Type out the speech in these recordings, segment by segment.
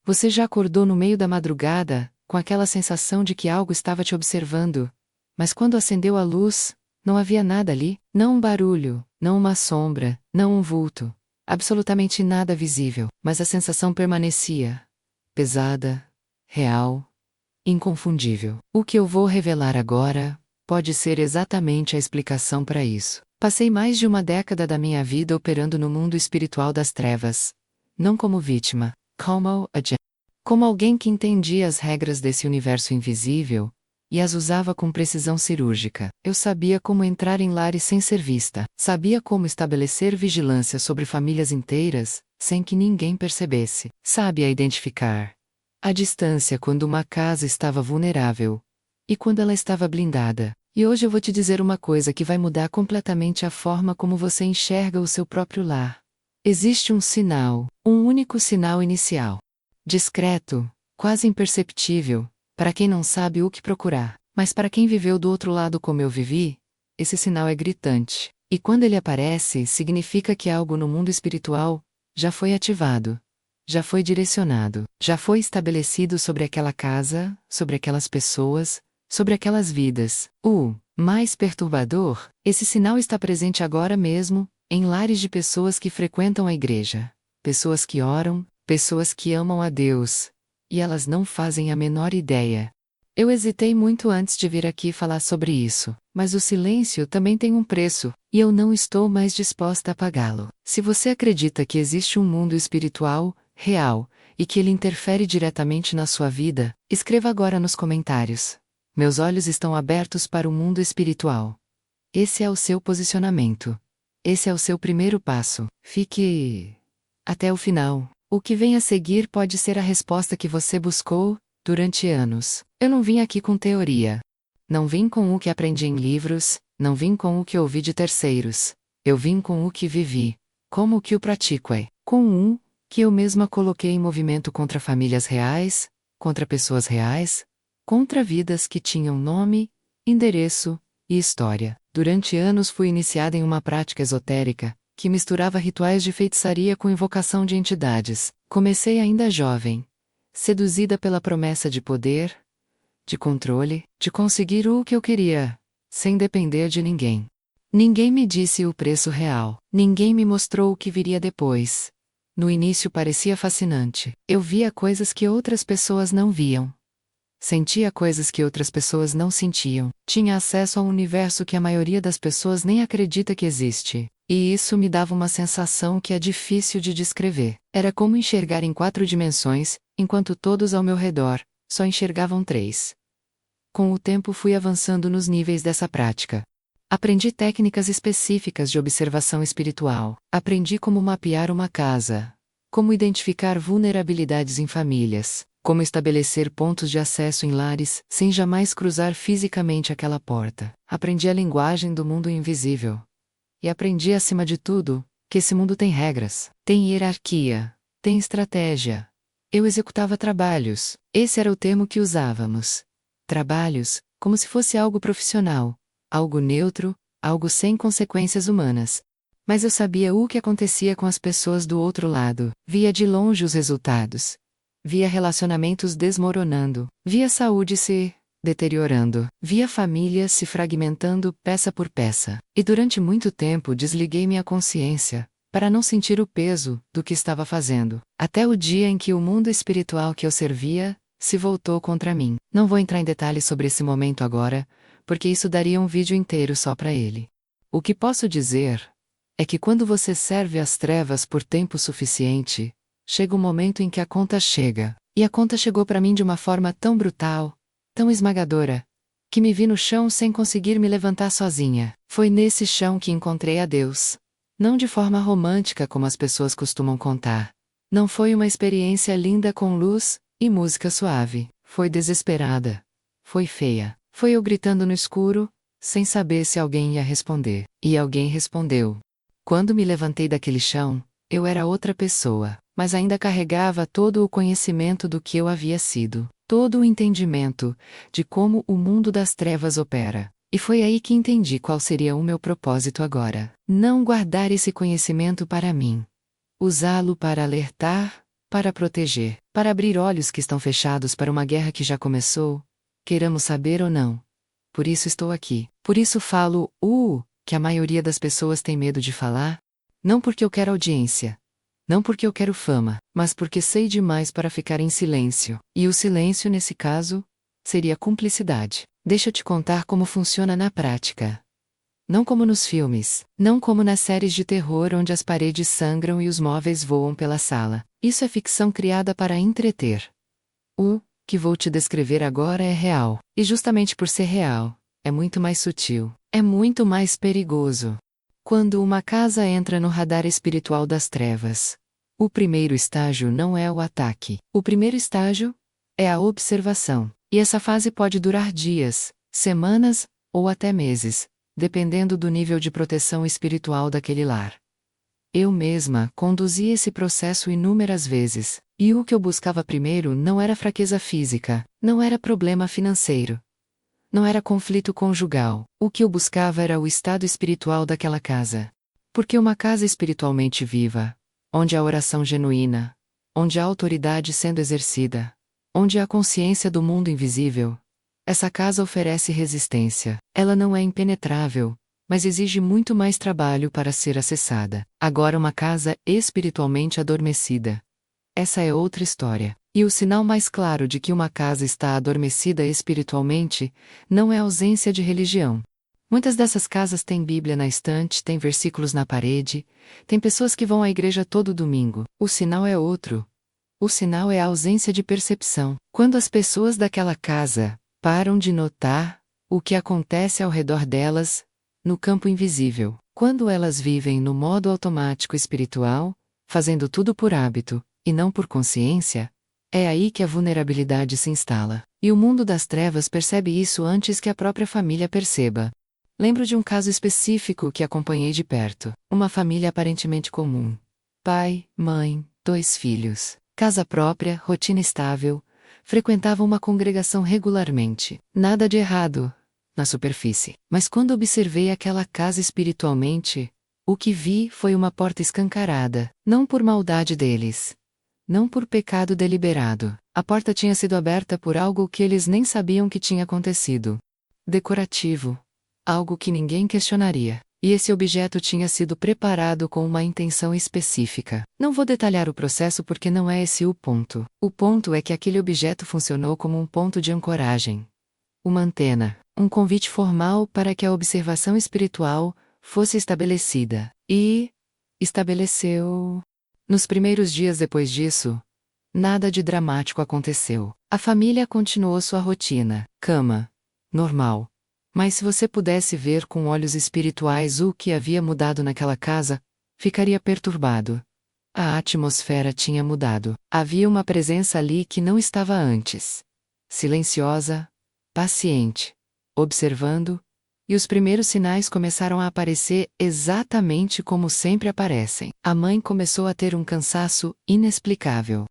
Você já acordou no meio da madrugada, com aquela sensação de que algo estava te observando, mas quando acendeu a luz, não havia nada ali, não um barulho, não uma sombra, não um vulto, absolutamente nada visível, mas a sensação permanecia, pesada, real, inconfundível. O que eu vou revelar agora pode ser exatamente a explicação para isso. Passei mais de uma década da minha vida operando no mundo espiritual das trevas, não como vítima, como alguém que entendia as regras desse universo invisível e as usava com precisão cirúrgica. Eu sabia como entrar em lares sem ser vista, sabia como estabelecer vigilância sobre famílias inteiras sem que ninguém percebesse, sabia identificar a distância quando uma casa estava vulnerável e quando ela estava blindada. E hoje eu vou te dizer uma coisa que vai mudar completamente a forma como você enxerga o seu próprio lar. Existe um sinal, um único sinal inicial. Discreto, quase imperceptível, para quem não sabe o que procurar. Mas para quem viveu do outro lado como eu vivi, esse sinal é gritante. E quando ele aparece, significa que algo no mundo espiritual já foi ativado, já foi direcionado, já foi estabelecido sobre aquela casa, sobre aquelas pessoas, sobre aquelas vidas. O mais perturbador, esse sinal está presente agora mesmo, em lares de pessoas que frequentam a igreja, pessoas que oram, pessoas que amam a Deus, e elas não fazem a menor ideia. Eu hesitei muito antes de vir aqui falar sobre isso, mas o silêncio também tem um preço, e eu não estou mais disposta a pagá-lo. Se você acredita que existe um mundo espiritual, real, e que ele interfere diretamente na sua vida, escreva agora nos comentários. Meus olhos estão abertos para o mundo espiritual. Esse é o seu posicionamento. Esse é o seu primeiro passo. Fique até o final. O que vem a seguir pode ser a resposta que você buscou durante anos. Eu não vim aqui com teoria. Não vim com o que aprendi em livros, não vim com o que ouvi de terceiros. Eu vim com o que vivi. Como que o pratico é? Com que eu mesma coloquei em movimento contra famílias reais, contra pessoas reais, contra vidas que tinham nome, endereço e história. Durante anos fui iniciada em uma prática esotérica, que misturava rituais de feitiçaria com invocação de entidades. Comecei ainda jovem, seduzida pela promessa de poder, de controle, de conseguir o que eu queria, sem depender de ninguém. Ninguém me disse o preço real, ninguém me mostrou o que viria depois. No início parecia fascinante. Eu via coisas que outras pessoas não viam. Sentia coisas que outras pessoas não sentiam. Tinha acesso a um universo que a maioria das pessoas nem acredita que existe. E isso me dava uma sensação que é difícil de descrever. Era como enxergar em 4 dimensões, enquanto todos ao meu redor só enxergavam 3. Com o tempo fui avançando nos níveis dessa prática. Aprendi técnicas específicas de observação espiritual. Aprendi como mapear uma casa, como identificar vulnerabilidades em famílias, como estabelecer pontos de acesso em lares sem jamais cruzar fisicamente aquela porta. Aprendi a linguagem do mundo invisível. E aprendi acima de tudo que esse mundo tem regras, tem hierarquia, tem estratégia. Eu executava trabalhos, esse era o termo que usávamos. Trabalhos, como se fosse algo profissional, algo neutro, algo sem consequências humanas. Mas eu sabia o que acontecia com as pessoas do outro lado, via de longe os resultados. Via relacionamentos desmoronando, via saúde se deteriorando, via famílias se fragmentando peça por peça. E durante muito tempo desliguei minha consciência, para não sentir o peso do que estava fazendo. Até o dia em que o mundo espiritual que eu servia se voltou contra mim. Não vou entrar em detalhes sobre esse momento agora, porque isso daria um vídeo inteiro só para ele. O que posso dizer é que quando você serve às trevas por tempo suficiente, chega um momento em que a conta chega. E a conta chegou para mim de uma forma tão brutal, tão esmagadora, que me vi no chão sem conseguir me levantar sozinha. Foi nesse chão que encontrei a Deus. Não de forma romântica como as pessoas costumam contar. Não foi uma experiência linda com luz e música suave. Foi desesperada. Foi feia. Foi eu gritando no escuro, sem saber se alguém ia responder. E alguém respondeu. Quando me levantei daquele chão, eu era outra pessoa, mas ainda carregava todo o conhecimento do que eu havia sido, todo o entendimento de como o mundo das trevas opera. E foi aí que entendi qual seria o meu propósito agora. Não guardar esse conhecimento para mim. Usá-lo para alertar, para proteger, para abrir olhos que estão fechados para uma guerra que já começou, queiramos saber ou não. Por isso estou aqui. Por isso falo, que a maioria das pessoas tem medo de falar. Não porque eu quero audiência. Não porque eu quero fama, mas porque sei demais para ficar em silêncio. E o silêncio, nesse caso, seria cumplicidade. Deixa eu te contar como funciona na prática. Não como nos filmes, não como nas séries de terror onde as paredes sangram e os móveis voam pela sala. Isso é ficção criada para entreter. O que vou te descrever agora é real. E justamente por ser real, é muito mais sutil, é muito mais perigoso. Quando uma casa entra no radar espiritual das trevas, o primeiro estágio não é o ataque. O primeiro estágio é a observação. E essa fase pode durar dias, semanas ou até meses, dependendo do nível de proteção espiritual daquele lar. Eu mesma conduzi esse processo inúmeras vezes, e o que eu buscava primeiro não era fraqueza física, não era problema financeiro, não era conflito conjugal. O que eu buscava era o estado espiritual daquela casa. Porque uma casa espiritualmente viva, onde há oração genuína, onde há autoridade sendo exercida, onde há consciência do mundo invisível, essa casa oferece resistência. Ela não é impenetrável, mas exige muito mais trabalho para ser acessada. Agora, uma casa espiritualmente adormecida. Essa é outra história. E o sinal mais claro de que uma casa está adormecida espiritualmente não é a ausência de religião. Muitas dessas casas têm Bíblia na estante, têm versículos na parede, tem pessoas que vão à igreja todo domingo. O sinal é outro. O sinal é a ausência de percepção. Quando as pessoas daquela casa param de notar o que acontece ao redor delas, no campo invisível. Quando elas vivem no modo automático espiritual, fazendo tudo por hábito, e não por consciência, é aí que a vulnerabilidade se instala. E o mundo das trevas percebe isso antes que a própria família perceba. Lembro de um caso específico que acompanhei de perto. Uma família aparentemente comum. Pai, mãe, 2 filhos. Casa própria, rotina estável. Frequentavam uma congregação regularmente. Nada de errado, na superfície. Mas quando observei aquela casa espiritualmente, o que vi foi uma porta escancarada, não por maldade deles, não por pecado deliberado. A porta tinha sido aberta por algo que eles nem sabiam que tinha acontecido. Decorativo. Algo que ninguém questionaria. E esse objeto tinha sido preparado com uma intenção específica. Não vou detalhar o processo porque não é esse o ponto. O ponto é que aquele objeto funcionou como um ponto de ancoragem. Uma antena. Um convite formal para que a observação espiritual fosse estabelecida. E estabeleceu. Nos primeiros dias depois disso, nada de dramático aconteceu. A família continuou sua rotina. Cama. Normal. Mas se você pudesse ver com olhos espirituais o que havia mudado naquela casa, ficaria perturbado. A atmosfera tinha mudado. Havia uma presença ali que não estava antes. Silenciosa, paciente, observando, e os primeiros sinais começaram a aparecer exatamente como sempre aparecem. A mãe começou a ter um cansaço inexplicável.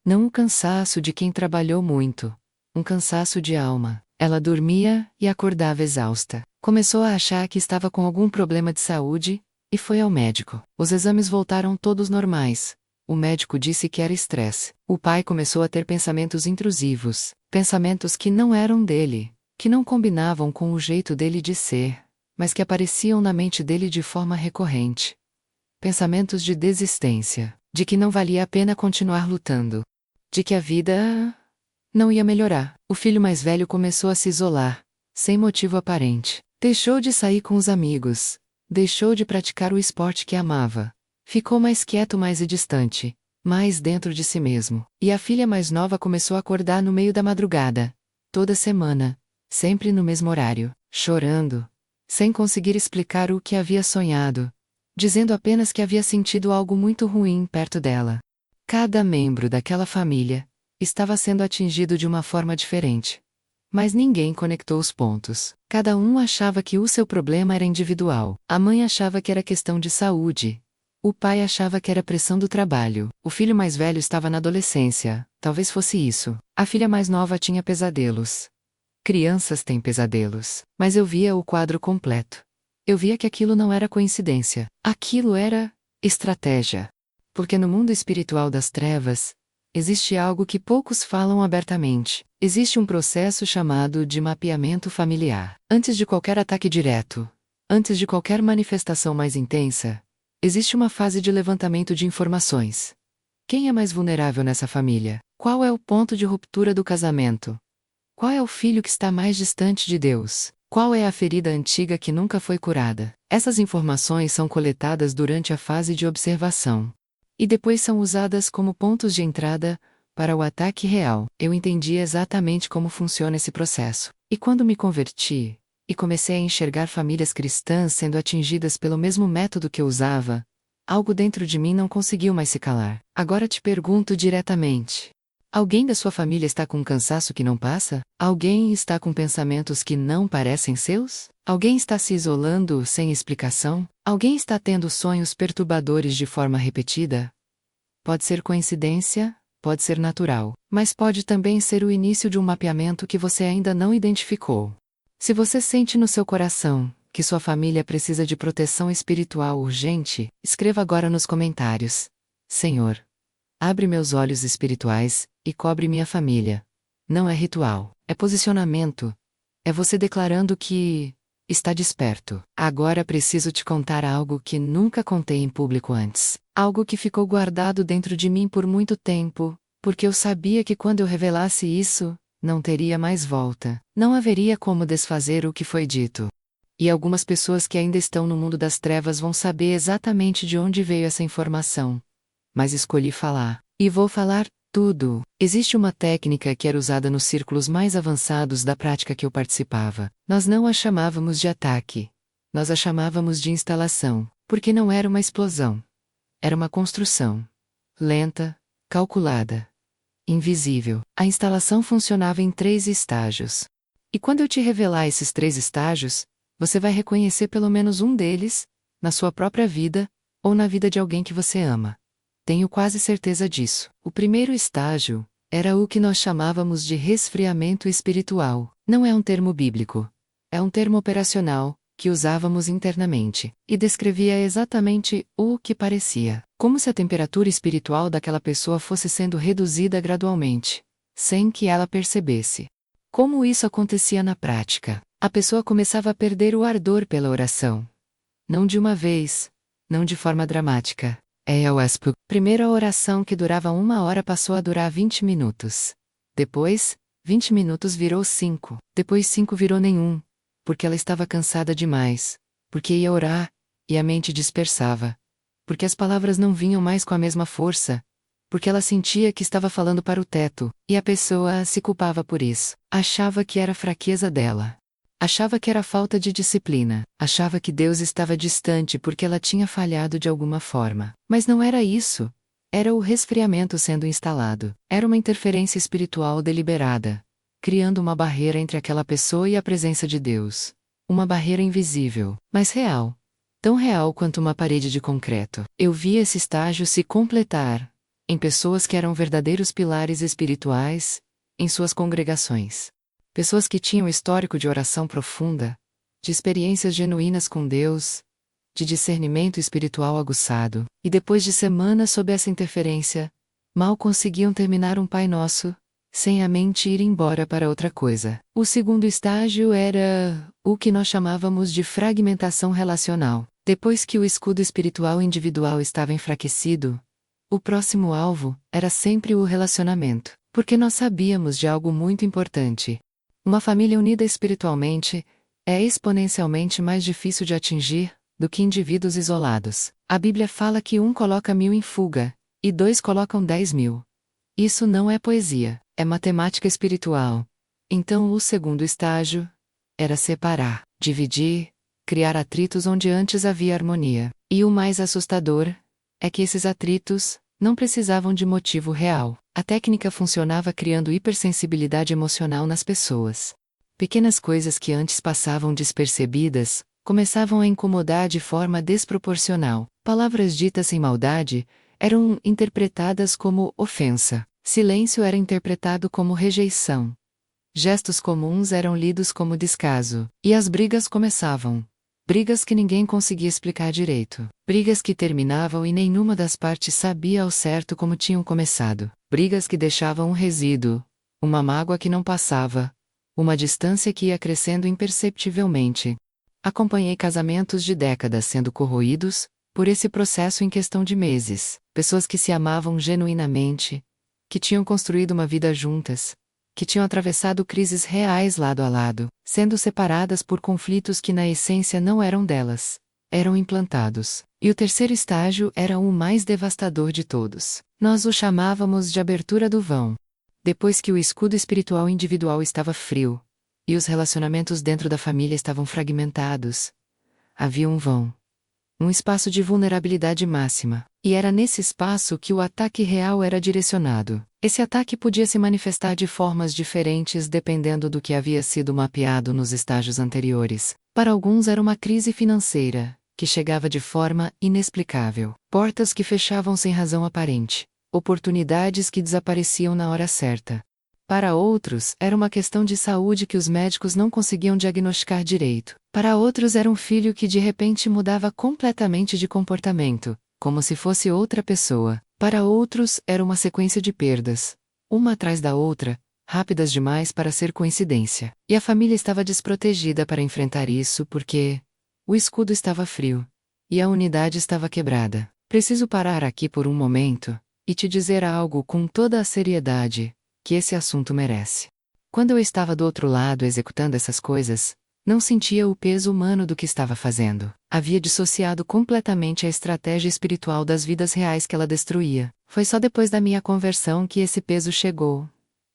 Não o cansaço de quem trabalhou muito, um cansaço de alma. Ela dormia e acordava exausta. Começou a achar que estava com algum problema de saúde, e foi ao médico. Os exames voltaram todos normais. O médico disse que era estresse. O pai começou a ter pensamentos intrusivos, pensamentos que não eram dele, que não combinavam com o jeito dele de ser, mas que apareciam na mente dele de forma recorrente. Pensamentos de desistência, de que não valia a pena continuar lutando, de que a vida não ia melhorar. O filho mais velho começou a se isolar, sem motivo aparente. Deixou de sair com os amigos. Deixou de praticar o esporte que amava. Ficou mais quieto, mais e distante, mais dentro de si mesmo. E a filha mais nova começou a acordar no meio da madrugada, toda semana, sempre no mesmo horário, chorando, sem conseguir explicar o que havia sonhado, dizendo apenas que havia sentido algo muito ruim perto dela. Cada membro daquela família estava sendo atingido de uma forma diferente. Mas ninguém conectou os pontos. Cada um achava que o seu problema era individual. A mãe achava que era questão de saúde. O pai achava que era pressão do trabalho. O filho mais velho estava na adolescência. Talvez fosse isso. A filha mais nova tinha pesadelos. Crianças têm pesadelos. Mas eu via o quadro completo. Eu via que aquilo não era coincidência. Aquilo era estratégia. Porque no mundo espiritual das trevas, existe algo que poucos falam abertamente. Existe um processo chamado de mapeamento familiar. Antes de qualquer ataque direto, antes de qualquer manifestação mais intensa, existe uma fase de levantamento de informações. Quem é mais vulnerável nessa família? Qual é o ponto de ruptura do casamento? Qual é o filho que está mais distante de Deus? Qual é a ferida antiga que nunca foi curada? Essas informações são coletadas durante a fase de observação. E depois são usadas como pontos de entrada para o ataque real. Eu entendi exatamente como funciona esse processo. E quando me converti, e comecei a enxergar famílias cristãs sendo atingidas pelo mesmo método que eu usava, algo dentro de mim não conseguiu mais se calar. Agora te pergunto diretamente. Alguém da sua família está com um cansaço que não passa? Alguém está com pensamentos que não parecem seus? Alguém está se isolando sem explicação? Alguém está tendo sonhos perturbadores de forma repetida? Pode ser coincidência, pode ser natural, mas pode também ser o início de um mapeamento que você ainda não identificou. Se você sente no seu coração que sua família precisa de proteção espiritual urgente, escreva agora nos comentários: Senhor, abre meus olhos espirituais e cobre minha família. Não é ritual, é posicionamento. É você declarando que está desperto. Agora preciso te contar algo que nunca contei em público antes. Algo que ficou guardado dentro de mim por muito tempo, porque eu sabia que quando eu revelasse isso, não teria mais volta. Não haveria como desfazer o que foi dito. E algumas pessoas que ainda estão no mundo das trevas vão saber exatamente de onde veio essa informação. Mas escolhi falar. E vou falar tudo. Existe uma técnica que era usada nos círculos mais avançados da prática que eu participava. Nós não a chamávamos de ataque. Nós a chamávamos de instalação, porque não era uma explosão. Era uma construção. Lenta, calculada, invisível. A instalação funcionava em 3 estágios. E quando eu te revelar esses 3 estágios, você vai reconhecer pelo menos um deles, na sua própria vida, ou na vida de alguém que você ama. Tenho quase certeza disso. O primeiro estágio era o que nós chamávamos de resfriamento espiritual. Não é um termo bíblico. É um termo operacional, que usávamos internamente, e descrevia exatamente o que parecia. Como se a temperatura espiritual daquela pessoa fosse sendo reduzida gradualmente, sem que ela percebesse. Como isso acontecia na prática? A pessoa começava a perder o ardor pela oração. Não de uma vez, não de forma dramática. Primeiro a oração que durava 1 hora passou a durar 20 minutos. Depois, 20 minutos virou 5. Depois 5 virou nenhum. Porque ela estava cansada demais. Porque ia orar, e a mente dispersava. Porque as palavras não vinham mais com a mesma força. Porque ela sentia que estava falando para o teto, e a pessoa se culpava por isso. Achava que era fraqueza dela. Achava que era falta de disciplina. Achava que Deus estava distante porque ela tinha falhado de alguma forma. Mas não era isso. Era o resfriamento sendo instalado. Era uma interferência espiritual deliberada, criando uma barreira entre aquela pessoa e a presença de Deus. Uma barreira invisível, mas real. Tão real quanto uma parede de concreto. Eu vi esse estágio se completar em pessoas que eram verdadeiros pilares espirituais em suas congregações. Pessoas que tinham histórico de oração profunda, de experiências genuínas com Deus, de discernimento espiritual aguçado, e depois de semanas sob essa interferência, mal conseguiam terminar um Pai Nosso, sem a mente ir embora para outra coisa. O segundo estágio era o que nós chamávamos de fragmentação relacional. Depois que o escudo espiritual individual estava enfraquecido, o próximo alvo era sempre o relacionamento, porque nós sabíamos de algo muito importante. Uma família unida espiritualmente é exponencialmente mais difícil de atingir do que indivíduos isolados. A Bíblia fala que 1 coloca 1000 em fuga, e 2 colocam 10.000. Isso não é poesia, é matemática espiritual. Então o segundo estágio era separar, dividir, criar atritos onde antes havia harmonia. E o mais assustador é que esses atritos não precisavam de motivo real. A técnica funcionava criando hipersensibilidade emocional nas pessoas. Pequenas coisas que antes passavam despercebidas começavam a incomodar de forma desproporcional. Palavras ditas sem maldade eram interpretadas como ofensa. Silêncio era interpretado como rejeição. Gestos comuns eram lidos como descaso. E as brigas começavam. Brigas que ninguém conseguia explicar direito. Brigas que terminavam e nenhuma das partes sabia ao certo como tinham começado. brigas que deixavam um resíduo, uma mágoa que não passava, uma distância que ia crescendo imperceptivelmente. Acompanhei casamentos de décadas sendo corroídos por esse processo em questão de meses. Pessoas que se amavam genuinamente, que tinham construído uma vida juntas, que tinham atravessado crises reais lado a lado, sendo separadas por conflitos que na essência não eram delas, eram implantados. E o terceiro estágio era o mais devastador de todos. Nós o chamávamos de abertura do vão. Depois que o escudo espiritual individual estava frio, e os relacionamentos dentro da família estavam fragmentados, havia um vão. Um espaço de vulnerabilidade máxima. E era nesse espaço que o ataque real era direcionado. Esse ataque podia se manifestar de formas diferentes dependendo do que havia sido mapeado nos estágios anteriores. Para alguns era uma crise financeira, que chegava de forma inexplicável. Portas que fechavam sem razão aparente. Oportunidades que desapareciam na hora certa. Para outros, era uma questão de saúde que os médicos não conseguiam diagnosticar direito. Para outros era um filho que de repente mudava completamente de comportamento, como se fosse outra pessoa. Para outros, era uma sequência de perdas, uma atrás da outra, rápidas demais para ser coincidência. E a família estava desprotegida para enfrentar isso porque o escudo estava frio e a unidade estava quebrada. Preciso parar aqui por um momento e te dizer algo com toda a seriedade que esse assunto merece. Quando eu estava do outro lado executando essas coisas, não sentia o peso humano do que estava fazendo. Havia dissociado completamente a estratégia espiritual das vidas reais que ela destruía. Foi só depois da minha conversão que esse peso chegou.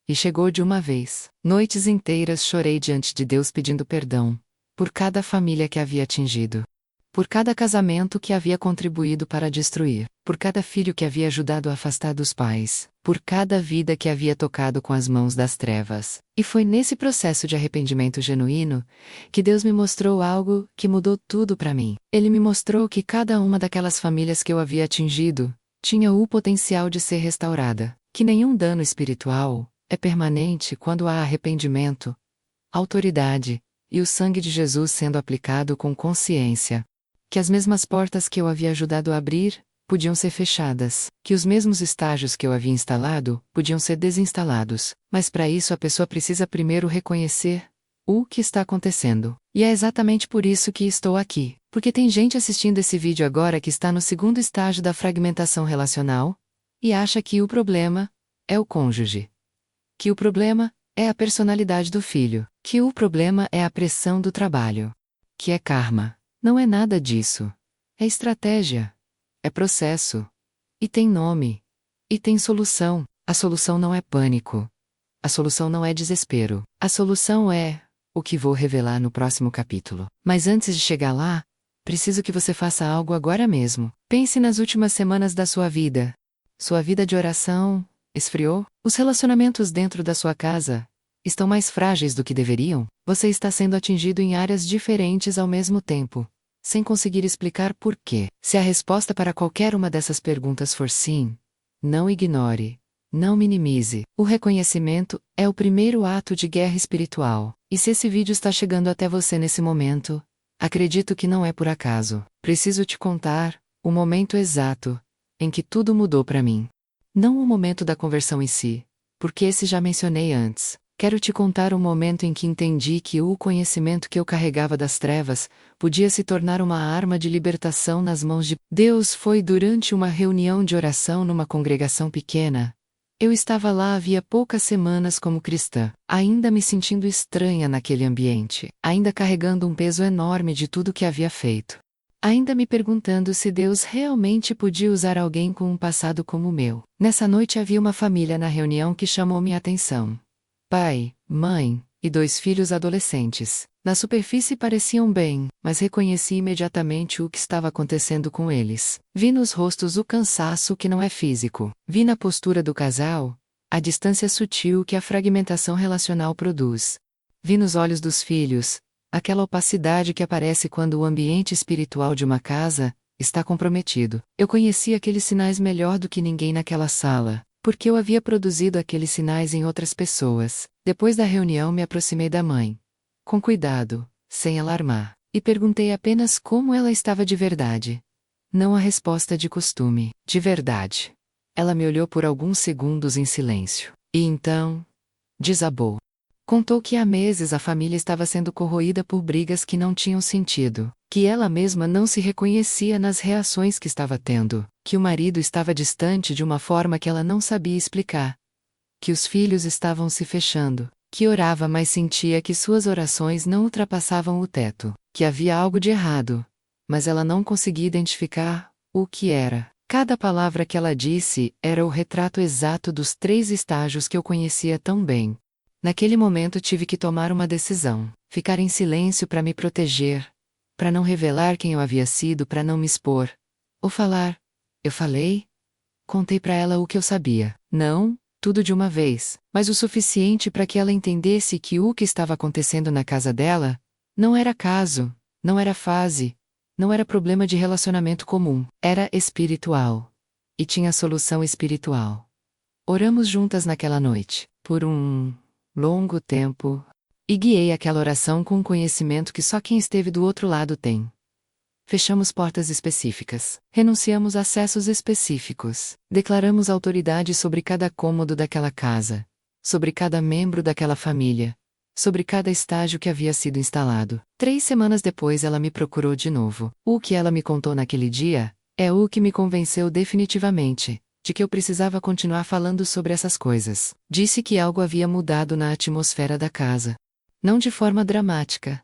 E chegou de uma vez. Noites inteiras chorei diante de Deus pedindo perdão por cada família que havia atingido. Por cada casamento que havia contribuído para destruir, por cada filho que havia ajudado a afastar dos pais, por cada vida que havia tocado com as mãos das trevas. E foi nesse processo de arrependimento genuíno que Deus me mostrou algo que mudou tudo para mim. Ele me mostrou que cada uma daquelas famílias que eu havia atingido tinha o potencial de ser restaurada, que nenhum dano espiritual é permanente quando há arrependimento, autoridade e o sangue de Jesus sendo aplicado com consciência. Que as mesmas portas que eu havia ajudado a abrir podiam ser fechadas, que os mesmos estágios que eu havia instalado podiam ser desinstalados, mas para isso a pessoa precisa primeiro reconhecer o que está acontecendo. E é exatamente por isso que estou aqui, porque tem gente assistindo esse vídeo agora que está no segundo estágio da fragmentação relacional e acha que o problema é o cônjuge, que o problema é a personalidade do filho, que o problema é a pressão do trabalho, que é karma. Não é nada disso. É estratégia. É processo. E tem nome. E tem solução. A solução não é pânico. A solução não é desespero. A solução é o que vou revelar no próximo capítulo. Mas antes de chegar lá, preciso que você faça algo agora mesmo. Pense nas últimas semanas da sua vida. Sua vida de oração esfriou? Os relacionamentos dentro da sua casa estão mais frágeis do que deveriam? Você está sendo atingido em áreas diferentes ao mesmo tempo, sem conseguir explicar por quê. Se a resposta para qualquer uma dessas perguntas for sim, não ignore, não minimize. O reconhecimento é o primeiro ato de guerra espiritual. E se esse vídeo está chegando até você nesse momento, acredito que não é por acaso. Preciso te contar o momento exato em que tudo mudou para mim. Não o momento da conversão em si, porque esse já mencionei antes. Quero te contar o momento em que entendi que o conhecimento que eu carregava das trevas podia se tornar uma arma de libertação nas mãos de Deus. Foi durante uma reunião de oração numa congregação pequena. Eu estava lá havia poucas semanas como cristã, ainda me sentindo estranha naquele ambiente, ainda carregando um peso enorme de tudo que havia feito. Ainda me perguntando se Deus realmente podia usar alguém com um passado como o meu. Nessa noite havia uma família na reunião que chamou minha atenção. Pai, mãe e 2 filhos adolescentes. Na superfície pareciam bem, mas reconheci imediatamente o que estava acontecendo com eles. Vi nos rostos o cansaço que não é físico. Vi na postura do casal a distância sutil que a fragmentação relacional produz. Vi nos olhos dos filhos aquela opacidade que aparece quando o ambiente espiritual de uma casa está comprometido. Eu conhecia aqueles sinais melhor do que ninguém naquela sala, porque eu havia produzido aqueles sinais em outras pessoas. Depois da reunião me aproximei da mãe, com cuidado, sem alarmar, e perguntei apenas como ela estava de verdade. Não a resposta de costume, de verdade. Ela me olhou por alguns segundos em silêncio. E então, desabou. Contou que há meses a família estava sendo corroída por brigas que não tinham sentido, que ela mesma não se reconhecia nas reações que estava tendo, que o marido estava distante de uma forma que ela não sabia explicar, que os filhos estavam se fechando, que orava mas sentia que suas orações não ultrapassavam o teto, que havia algo de errado, mas ela não conseguia identificar o que era. Cada palavra que ela disse era o retrato exato dos 3 estágios que eu conhecia tão bem. Naquele momento tive que tomar uma decisão: ficar em silêncio para me proteger, para não revelar quem eu havia sido, para não me expor. Ou falar. Eu falei? Contei para ela o que eu sabia. Não, tudo de uma vez, mas o suficiente para que ela entendesse que o que estava acontecendo na casa dela não era caso, não era fase, não era problema de relacionamento comum, era espiritual. E tinha solução espiritual. Oramos juntas naquela noite, por um longo tempo, e guiei aquela oração com um conhecimento que só quem esteve do outro lado tem. Fechamos portas específicas, renunciamos a acessos específicos, declaramos autoridade sobre cada cômodo daquela casa, sobre cada membro daquela família, sobre cada estágio que havia sido instalado. 3 semanas depois ela me procurou de novo. O que ela me contou naquele dia é o que me convenceu definitivamente de que eu precisava continuar falando sobre essas coisas. Disse que algo havia mudado na atmosfera da casa. Não de forma dramática,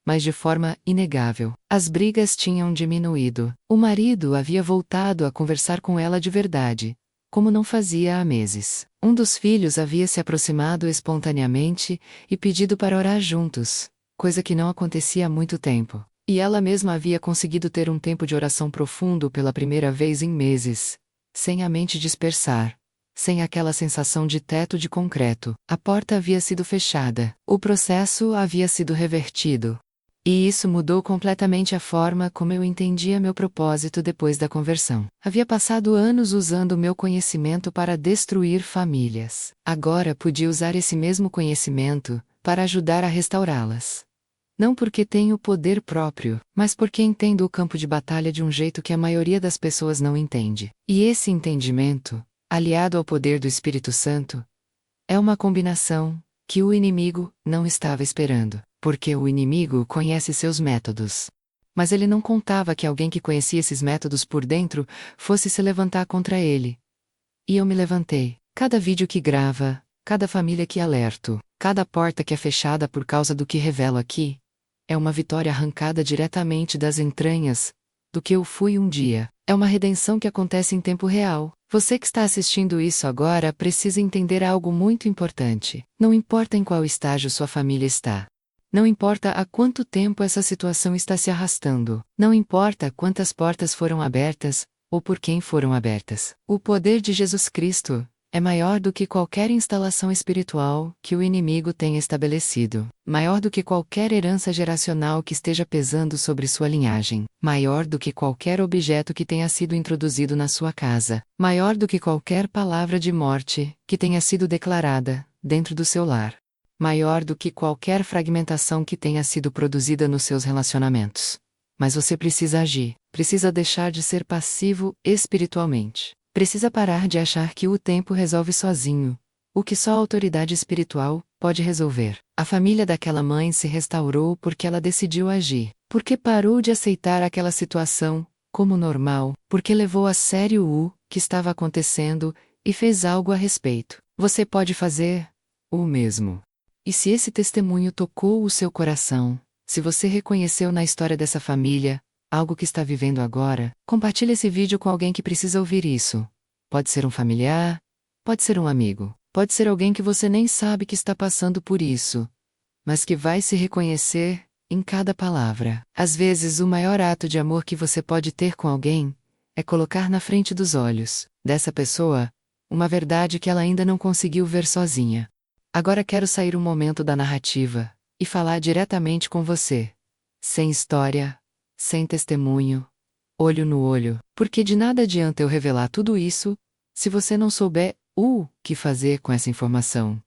mas de forma inegável. As brigas tinham diminuído. O marido havia voltado a conversar com ela de verdade, como não fazia há meses. Um dos filhos havia se aproximado espontaneamente e pedido para orar juntos, coisa que não acontecia há muito tempo. E ela mesma havia conseguido ter um tempo de oração profundo pela primeira vez em meses, sem a mente dispersar, sem aquela sensação de teto de concreto. A porta havia sido fechada, o processo havia sido revertido. E isso mudou completamente a forma como eu entendia meu propósito depois da conversão. Havia passado anos usando meu conhecimento para destruir famílias. Agora podia usar esse mesmo conhecimento para ajudar a restaurá-las. Não porque tenho poder próprio, mas porque entendo o campo de batalha de um jeito que a maioria das pessoas não entende. E esse entendimento, aliado ao poder do Espírito Santo, é uma combinação que o inimigo não estava esperando, porque o inimigo conhece seus métodos. Mas ele não contava que alguém que conhecia esses métodos por dentro fosse se levantar contra ele. E eu me levantei. Cada vídeo que grava, cada família que alerto, cada porta que é fechada por causa do que revelo aqui, é uma vitória arrancada diretamente das entranhas do que eu fui um dia. É uma redenção que acontece em tempo real. Você que está assistindo isso agora precisa entender algo muito importante. Não importa em qual estágio sua família está. Não importa há quanto tempo essa situação está se arrastando. Não importa quantas portas foram abertas, ou por quem foram abertas. O poder de Jesus Cristo é maior do que qualquer instalação espiritual que o inimigo tenha estabelecido. Maior do que qualquer herança geracional que esteja pesando sobre sua linhagem. Maior do que qualquer objeto que tenha sido introduzido na sua casa. Maior do que qualquer palavra de morte que tenha sido declarada dentro do seu lar. Maior do que qualquer fragmentação que tenha sido produzida nos seus relacionamentos. Mas você precisa agir, precisa deixar de ser passivo espiritualmente. Precisa parar de achar que o tempo resolve sozinho, o que só a autoridade espiritual pode resolver. A família daquela mãe se restaurou porque ela decidiu agir, porque parou de aceitar aquela situação como normal, porque levou a sério o que estava acontecendo e fez algo a respeito. Você pode fazer o mesmo. E se esse testemunho tocou o seu coração, se você reconheceu na história dessa família algo que está vivendo agora, compartilhe esse vídeo com alguém que precisa ouvir isso. Pode ser um familiar, pode ser um amigo, pode ser alguém que você nem sabe que está passando por isso, mas que vai se reconhecer em cada palavra. Às vezes, o maior ato de amor que você pode ter com alguém é colocar na frente dos olhos dessa pessoa uma verdade que ela ainda não conseguiu ver sozinha. Agora quero sair um momento da narrativa e falar diretamente com você, sem história, sem testemunho, olho no olho, porque de nada adianta eu revelar tudo isso, se você não souber o que fazer com essa informação.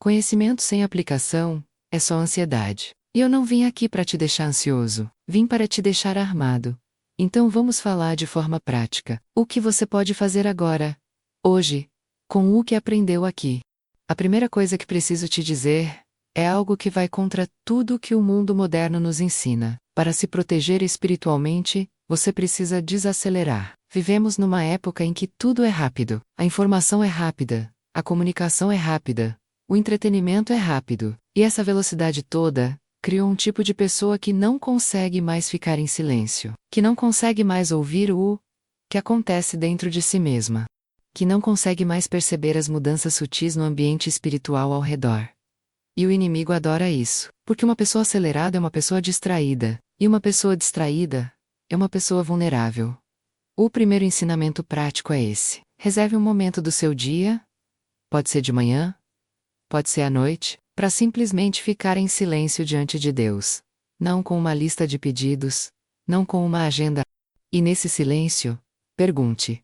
Conhecimento sem aplicação é só ansiedade. E eu não vim aqui para te deixar ansioso, vim para te deixar armado. Então vamos falar de forma prática. O que você pode fazer agora Hoje, com o que aprendeu aqui, a primeira coisa que preciso te dizer é algo que vai contra tudo que o mundo moderno nos ensina. Para se proteger espiritualmente, você precisa desacelerar. Vivemos numa época em que tudo é rápido. A informação é rápida, a comunicação é rápida, o entretenimento é rápido. E essa velocidade toda criou um tipo de pessoa que não consegue mais ficar em silêncio, que não consegue mais ouvir o que acontece dentro de si mesma, que não consegue mais perceber as mudanças sutis no ambiente espiritual ao redor. E o inimigo adora isso, porque uma pessoa acelerada é uma pessoa distraída, e uma pessoa distraída é uma pessoa vulnerável. O primeiro ensinamento prático é esse: reserve um momento do seu dia, pode ser de manhã, pode ser à noite, para simplesmente ficar em silêncio diante de Deus. Não com uma lista de pedidos, não com uma agenda. E nesse silêncio, pergunte: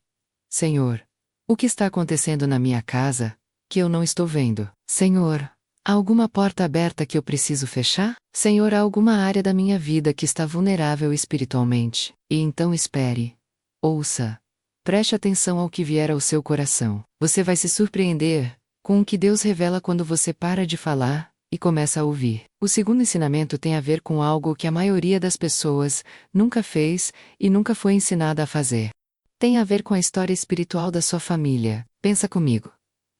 Senhor, o que está acontecendo na minha casa, que eu não estou vendo? Senhor, há alguma porta aberta que eu preciso fechar? Senhor, há alguma área da minha vida que está vulnerável espiritualmente? E então espere. Ouça. Preste atenção ao que vier ao seu coração. Você vai se surpreender com o que Deus revela quando você para de falar e começa a ouvir. O segundo ensinamento tem a ver com algo que a maioria das pessoas nunca fez e nunca foi ensinada a fazer. Tem a ver com a história espiritual da sua família. Pensa comigo.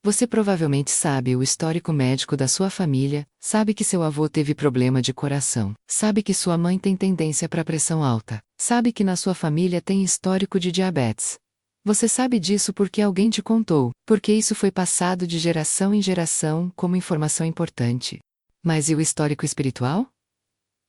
Você provavelmente sabe o histórico médico da sua família, sabe que seu avô teve problema de coração, sabe que sua mãe tem tendência para pressão alta, sabe que na sua família tem histórico de diabetes. Você sabe disso porque alguém te contou, porque isso foi passado de geração em geração como informação importante. Mas e o histórico espiritual?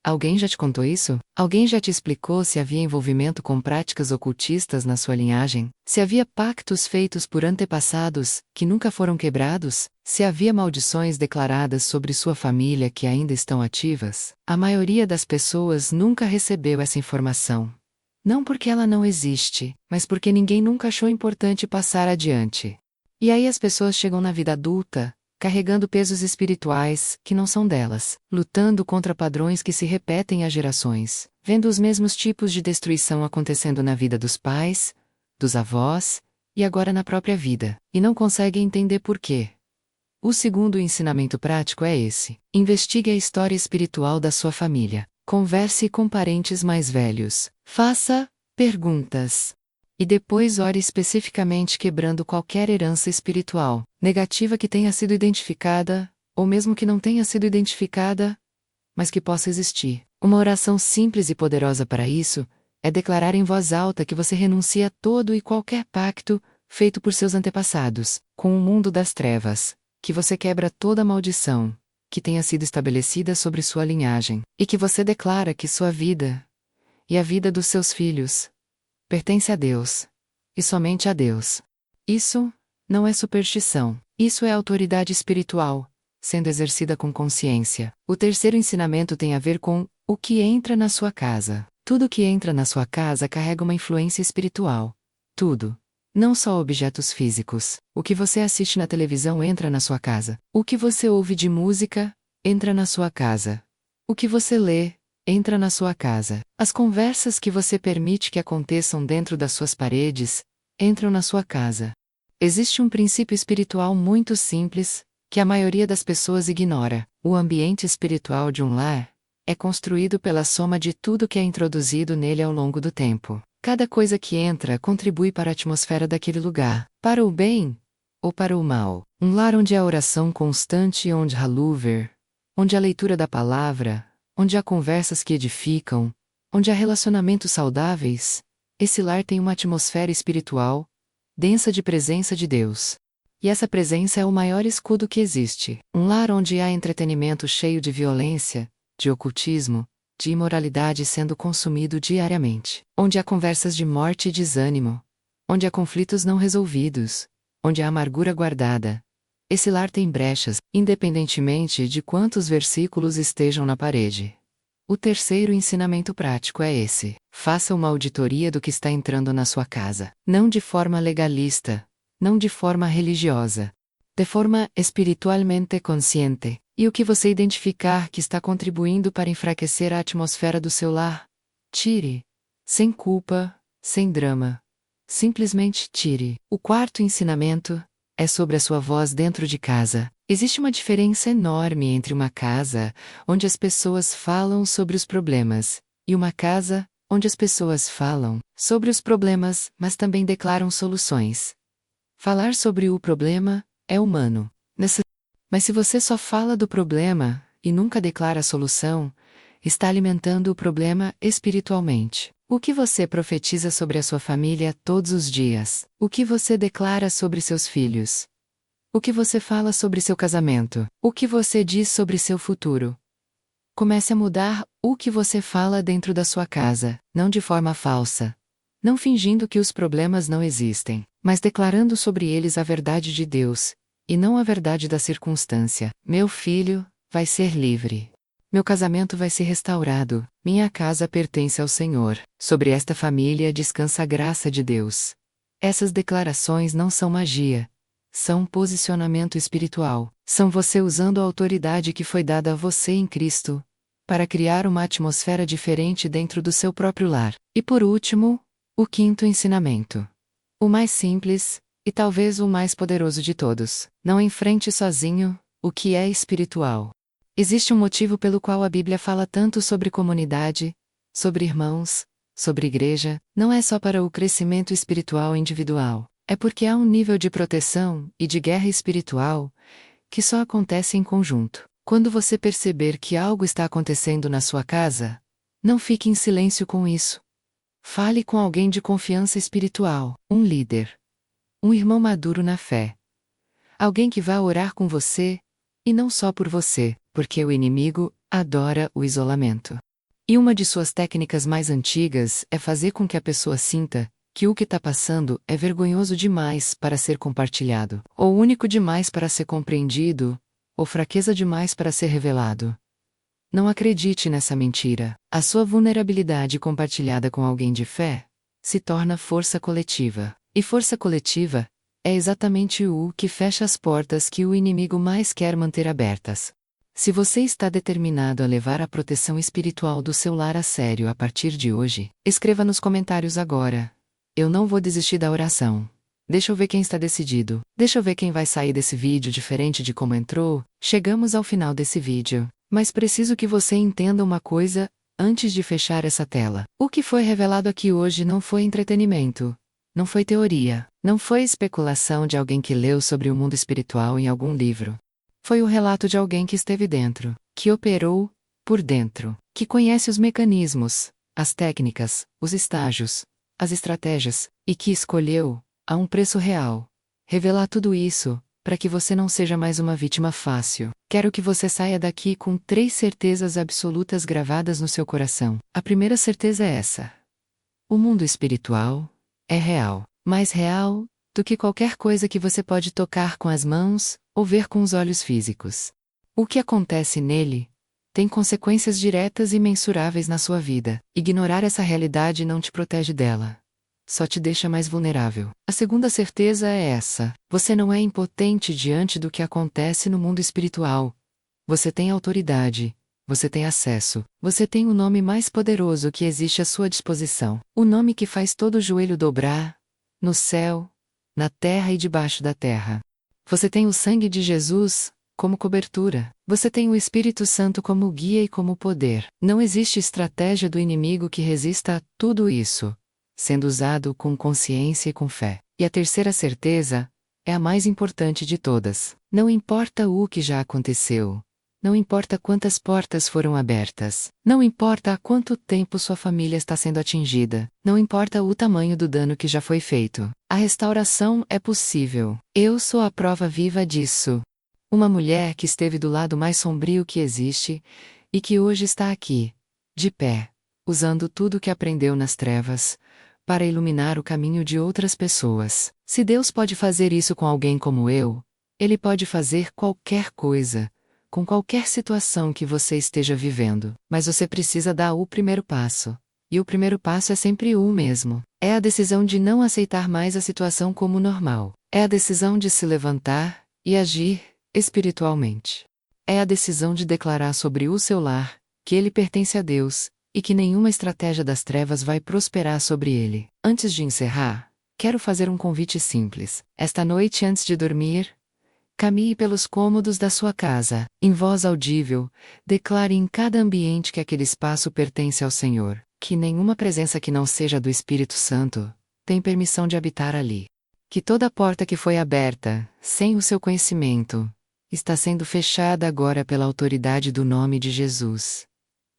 Alguém já te contou isso? Alguém já te explicou se havia envolvimento com práticas ocultistas na sua linhagem? Se havia pactos feitos por antepassados, que nunca foram quebrados? Se havia maldições declaradas sobre sua família que ainda estão ativas? A maioria das pessoas nunca recebeu essa informação. Não porque ela não existe, mas porque ninguém nunca achou importante passar adiante. E aí as pessoas chegam na vida adulta, carregando pesos espirituais que não são delas, lutando contra padrões que se repetem há gerações, vendo os mesmos tipos de destruição acontecendo na vida dos pais, dos avós, e agora na própria vida, e não conseguem entender por quê. O segundo ensinamento prático é esse: investigue a história espiritual da sua família, converse com parentes mais velhos, faça perguntas. E depois ore especificamente quebrando qualquer herança espiritual negativa que tenha sido identificada, ou mesmo que não tenha sido identificada, mas que possa existir. Uma oração simples e poderosa para isso é declarar em voz alta que você renuncia a todo e qualquer pacto feito por seus antepassados com o mundo das trevas, que você quebra toda maldição que tenha sido estabelecida sobre sua linhagem, e que você declara que sua vida e a vida dos seus filhos pertence a Deus, e somente a Deus. Isso não é superstição, isso é autoridade espiritual, sendo exercida com consciência. O terceiro ensinamento tem a ver com o que entra na sua casa. Tudo que entra na sua casa carrega uma influência espiritual. Tudo. Não só objetos físicos. O que você assiste na televisão entra na sua casa. O que você ouve de música entra na sua casa. O que você lê entra na sua casa. As conversas que você permite que aconteçam dentro das suas paredes entram na sua casa. Existe um princípio espiritual muito simples, que a maioria das pessoas ignora. O ambiente espiritual de um lar é construído pela soma de tudo que é introduzido nele ao longo do tempo. Cada coisa que entra contribui para a atmosfera daquele lugar, para o bem ou para o mal. Um lar onde há oração constante, onde há louver, onde há leitura da palavra, onde há conversas que edificam, onde há relacionamentos saudáveis, esse lar tem uma atmosfera espiritual, densa de presença de Deus. E essa presença é o maior escudo que existe. Um lar onde há entretenimento cheio de violência, de ocultismo, de imoralidade sendo consumido diariamente. Onde há conversas de morte e desânimo. Onde há conflitos não resolvidos. Onde há amargura guardada. Esse lar tem brechas, independentemente de quantos versículos estejam na parede. O terceiro ensinamento prático é esse: faça uma auditoria do que está entrando na sua casa. Não de forma legalista, não de forma religiosa, de forma espiritualmente consciente. E o que você identificar que está contribuindo para enfraquecer a atmosfera do seu lar, tire. Sem culpa, sem drama. Simplesmente tire. O quarto ensinamento é sobre a sua voz dentro de casa. Existe uma diferença enorme entre uma casa onde as pessoas falam sobre os problemas e uma casa onde as pessoas falam sobre os problemas, mas também declaram soluções. Falar sobre o problema é humano. Mas se você só fala do problema e nunca declara a solução, está alimentando o problema espiritualmente. O que você profetiza sobre a sua família todos os dias? O que você declara sobre seus filhos? O que você fala sobre seu casamento? O que você diz sobre seu futuro? Comece a mudar o que você fala dentro da sua casa, não de forma falsa. Não fingindo que os problemas não existem, mas declarando sobre eles a verdade de Deus, e não a verdade da circunstância. Meu filho vai ser livre. Meu casamento vai ser restaurado. Minha casa pertence ao Senhor. Sobre esta família descansa a graça de Deus. Essas declarações não são magia. São um posicionamento espiritual. São você usando a autoridade que foi dada a você em Cristo para criar uma atmosfera diferente dentro do seu próprio lar. E por último, o quinto ensinamento. O mais simples, e talvez o mais poderoso de todos. Não enfrente sozinho o que é espiritual. Existe um motivo pelo qual a Bíblia fala tanto sobre comunidade, sobre irmãos, sobre igreja, não é só para o crescimento espiritual individual. É porque há um nível de proteção e de guerra espiritual que só acontece em conjunto. Quando você perceber que algo está acontecendo na sua casa, não fique em silêncio com isso. Fale com alguém de confiança espiritual, um líder, um irmão maduro na fé. Alguém que vá orar com você, e não só por você, porque o inimigo adora o isolamento. E uma de suas técnicas mais antigas é fazer com que a pessoa sinta que o que está passando é vergonhoso demais para ser compartilhado, ou único demais para ser compreendido, ou fraqueza demais para ser revelado. Não acredite nessa mentira. A sua vulnerabilidade compartilhada com alguém de fé se torna força coletiva. E força coletiva é exatamente o que fecha as portas que o inimigo mais quer manter abertas. Se você está determinado a levar a proteção espiritual do seu lar a sério a partir de hoje, escreva nos comentários agora. Eu não vou desistir da oração. Deixa eu ver quem está decidido. Deixa eu ver quem vai sair desse vídeo diferente de como entrou. Chegamos ao final desse vídeo. Mas preciso que você entenda uma coisa antes de fechar essa tela. O que foi revelado aqui hoje não foi entretenimento. Não foi teoria. Não foi especulação de alguém que leu sobre o mundo espiritual em algum livro. Foi o relato de alguém que esteve dentro, que operou por dentro, que conhece os mecanismos, as técnicas, os estágios, as estratégias, e que escolheu, a um preço real, revelar tudo isso, para que você não seja mais uma vítima fácil. Quero que você saia daqui com 3 certezas absolutas gravadas no seu coração. A primeira certeza é essa: o mundo espiritual é real, mais real do que qualquer coisa que você pode tocar com as mãos ou ver com os olhos físicos. O que acontece nele tem consequências diretas e mensuráveis na sua vida. Ignorar essa realidade não te protege dela. Só te deixa mais vulnerável. A segunda certeza é essa: você não é impotente diante do que acontece no mundo espiritual. Você tem autoridade, você tem acesso, você tem o nome mais poderoso que existe à sua disposição. O nome que faz todo o joelho dobrar, no céu, na terra e debaixo da terra. Você tem o sangue de Jesus como cobertura. Você tem o Espírito Santo como guia e como poder. Não existe estratégia do inimigo que resista a tudo isso, sendo usado com consciência e com fé. E a terceira certeza é a mais importante de todas. Não importa o que já aconteceu. Não importa quantas portas foram abertas. Não importa há quanto tempo sua família está sendo atingida. Não importa o tamanho do dano que já foi feito. A restauração é possível. Eu sou a prova viva disso. Uma mulher que esteve do lado mais sombrio que existe e que hoje está aqui, de pé, usando tudo o que aprendeu nas trevas para iluminar o caminho de outras pessoas. Se Deus pode fazer isso com alguém como eu, Ele pode fazer qualquer coisa, com qualquer situação que você esteja vivendo. Mas você precisa dar o primeiro passo. E o primeiro passo é sempre o mesmo. É a decisão de não aceitar mais a situação como normal. É a decisão de se levantar e agir espiritualmente. É a decisão de declarar sobre o seu lar que ele pertence a Deus e que nenhuma estratégia das trevas vai prosperar sobre ele. Antes de encerrar, quero fazer um convite simples. Esta noite, antes de dormir, caminhe pelos cômodos da sua casa, em voz audível, declare em cada ambiente que aquele espaço pertence ao Senhor, que nenhuma presença que não seja do Espírito Santo tem permissão de habitar ali. Que toda porta que foi aberta, sem o seu conhecimento, está sendo fechada agora pela autoridade do nome de Jesus.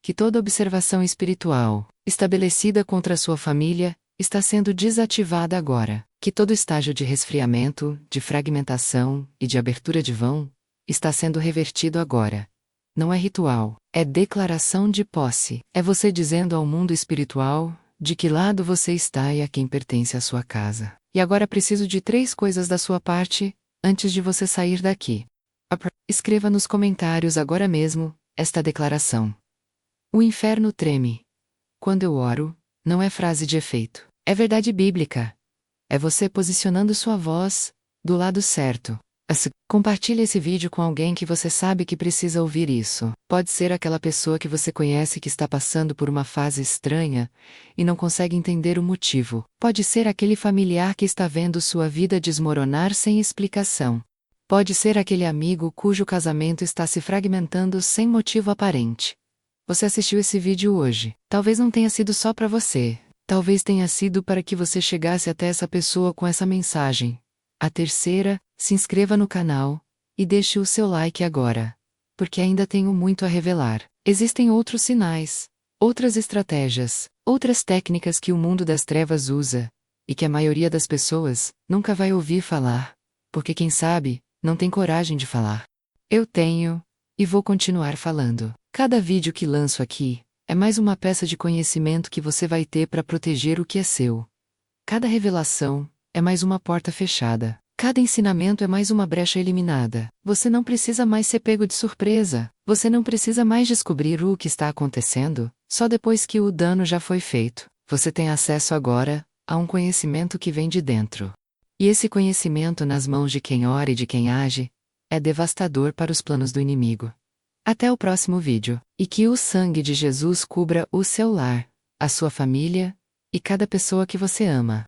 Que toda observação espiritual, estabelecida contra a sua família, está sendo desativada agora. Que todo estágio de resfriamento, de fragmentação e de abertura de vão está sendo revertido agora. Não é ritual, é declaração de posse. É você dizendo ao mundo espiritual de que lado você está e a quem pertence a sua casa. E agora preciso de 3 coisas da sua parte antes de você sair daqui. Escreva nos comentários agora mesmo esta declaração. O inferno treme. Quando eu oro, não é frase de efeito. É verdade bíblica. É você posicionando sua voz do lado certo. Compartilhe esse vídeo com alguém que você sabe que precisa ouvir isso. Pode ser aquela pessoa que você conhece que está passando por uma fase estranha e não consegue entender o motivo. Pode ser aquele familiar que está vendo sua vida desmoronar sem explicação. Pode ser aquele amigo cujo casamento está se fragmentando sem motivo aparente. Você assistiu esse vídeo hoje. Talvez não tenha sido só para você. Talvez tenha sido para que você chegasse até essa pessoa com essa mensagem. A terceira, se inscreva no canal e deixe o seu like agora, porque ainda tenho muito a revelar. Existem outros sinais, outras estratégias, outras técnicas que o mundo das trevas usa e que a maioria das pessoas nunca vai ouvir falar, porque quem sabe, não tem coragem de falar. Eu tenho, e vou continuar falando. Cada vídeo que lanço aqui é mais uma peça de conhecimento que você vai ter para proteger o que é seu. Cada revelação é mais uma porta fechada. Cada ensinamento é mais uma brecha eliminada. Você não precisa mais ser pego de surpresa. Você não precisa mais descobrir o que está acontecendo, só depois que o dano já foi feito. Você tem acesso agora a um conhecimento que vem de dentro. E esse conhecimento nas mãos de quem ora e de quem age é devastador para os planos do inimigo. Até o próximo vídeo, e que o sangue de Jesus cubra o seu lar, a sua família e cada pessoa que você ama.